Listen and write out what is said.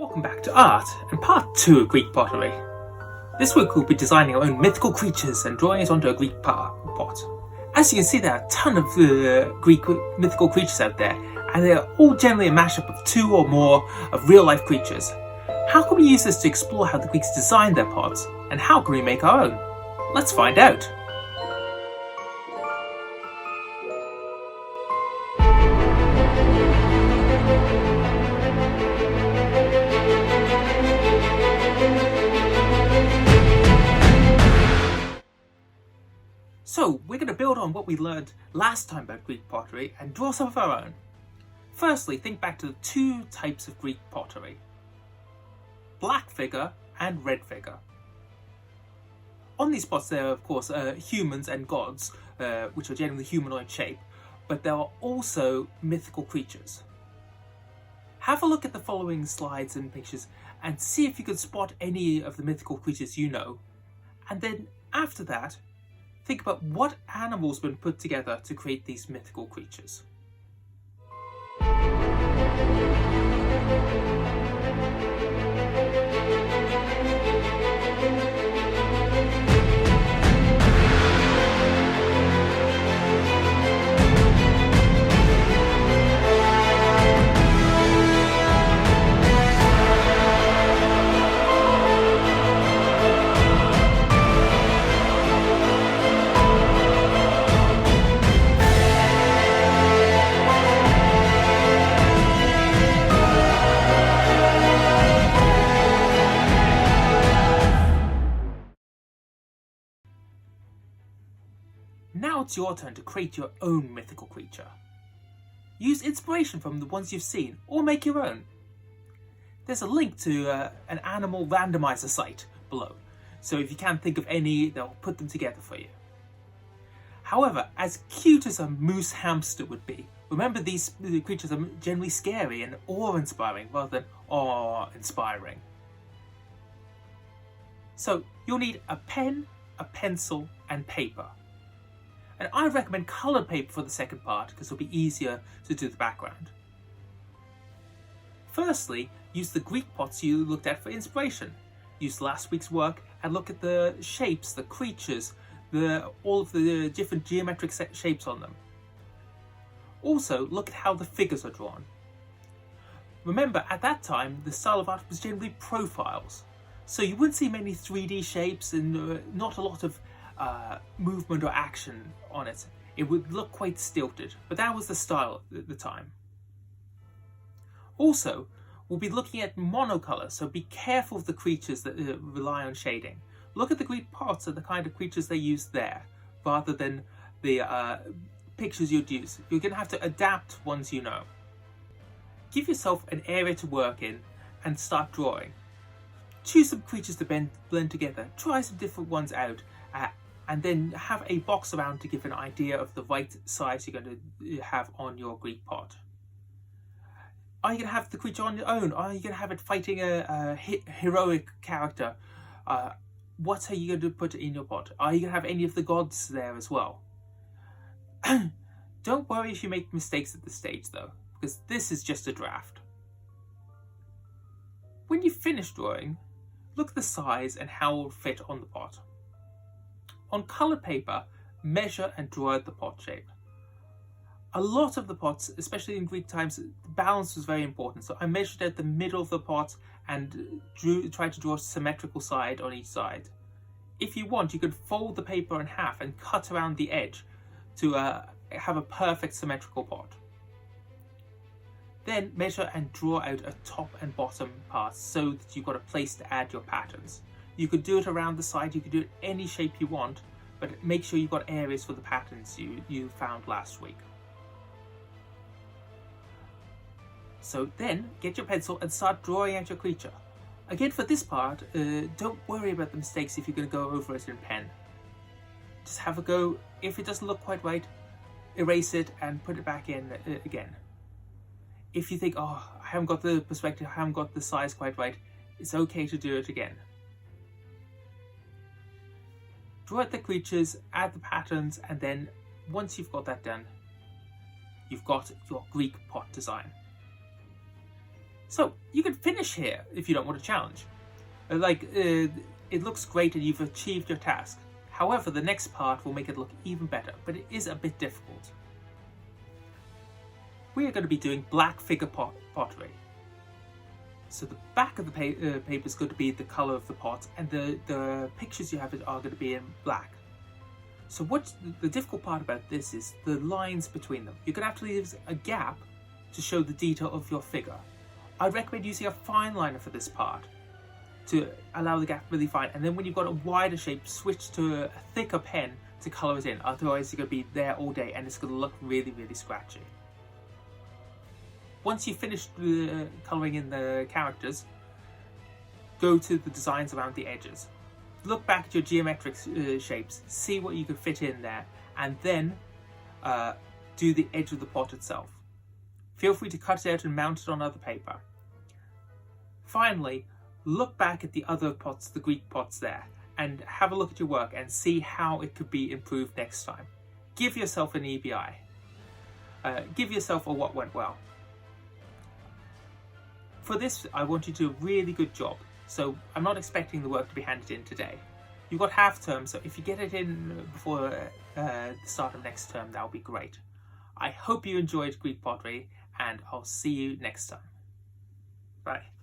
Welcome back to Art and part 2 of Greek pottery. This week we'll be designing our own mythical creatures and drawing it onto a Greek pot. As you can see, there are a ton of Greek mythical creatures out there, and they're all generally a mashup of two or more of real-life creatures. How can we use this to explore how the Greeks designed their pots, and how can we make our own? Let's find out. So, we're going to build on what we learned last time about Greek pottery and draw some of our own. Firstly, think back to the two types of Greek pottery: black figure and red figure. On these pots there are of course humans and gods, which are generally humanoid shape, but there are also mythical creatures. Have a look at the following slides and pictures and see if you can spot any of the mythical creatures you know, and then after that, think about what animals have been put together to create these mythical creatures. Now it's your turn to create your own mythical creature. Use inspiration from the ones you've seen, or make your own. There's a link to an animal randomiser site below, so if you can't think of any, they'll put them together for you. However, as cute as a moose hamster would be, remember these creatures are generally scary and awe-inspiring rather than awe-inspiring. So you'll need a pen, a pencil, and paper. And I recommend coloured paper for the second part because it'll be easier to do the background. Firstly, use the Greek pots you looked at for inspiration. Use last week's work and look at the shapes, the creatures, all of the different geometric shapes on them. Also, look at how the figures are drawn. Remember, at that time, the style of art was generally profiles, so you wouldn't see many 3D shapes and not a lot of movement or action on it. It would look quite stilted, but that was the style at the time. Also, we'll be looking at monocolor, so be careful of the creatures that rely on shading. Look at the Greek pots and the kind of creatures they use there, rather than the pictures you'd use. You're going to have to adapt ones you know. Give yourself an area to work in and start drawing. Choose some creatures to blend together, try some different ones out, and then have a box around to give an idea of the right size you're going to have on your Greek pot. Are you going to have the creature on your own? Are you going to have it fighting a heroic character? What are you going to put in your pot? Are you going to have any of the gods there as well? Don't worry if you make mistakes at this stage though, because this is just a draft. When you finish drawing, look at the size and how it will fit on the pot. On coloured paper, measure and draw out the pot shape. A lot of the pots, especially in Greek times, the balance was very important, so I measured out the middle of the pot and tried to draw a symmetrical side on each side. If you want, you could fold the paper in half and cut around the edge to have a perfect symmetrical pot. Then measure and draw out a top and bottom part so that you've got a place to add your patterns. You could do it around the side, you could do it any shape you want, but make sure you've got areas for the patterns you found last week. So then, get your pencil and start drawing out your creature. Again, for this part, don't worry about the mistakes if you're going to go over it in pen. Just have a go. If it doesn't look quite right, erase it and put it back in again. If you think, oh, I haven't got the perspective, I haven't got the size quite right, it's okay to do it again. Draw out the creatures, add the patterns, and then once you've got that done, you've got your Greek pot design. So you can finish here if you don't want a challenge. It looks great and you've achieved your task. However, the next part will make it look even better, but it is a bit difficult. We are going to be doing black figure pottery. So the back of the paper is going to be the colour of the pot, and the pictures you have are going to be in black. So what the difficult part about this is the lines between them. You're going to have to leave a gap to show the detail of your figure. I recommend using a fine liner for this part to allow the gap really fine, and then when you've got a wider shape, switch to a thicker pen to colour it in, otherwise you're going to be there all day and it's going to look really, really scratchy. Once you've finished colouring in the characters, go to the designs around the edges. Look back at your geometric shapes, see what you can fit in there, and then do the edge of the pot itself. Feel free to cut it out and mount it on other paper. Finally, look back at the other pots, the Greek pots there, and have a look at your work and see how it could be improved next time. Give yourself an EBI. Give yourself a what went well. For this, I want you to do a really good job, so I'm not expecting the work to be handed in today. You've got half term, so if you get it in before the start of next term, that'll be great. I hope you enjoyed Greek pottery, and I'll see you next time. Bye.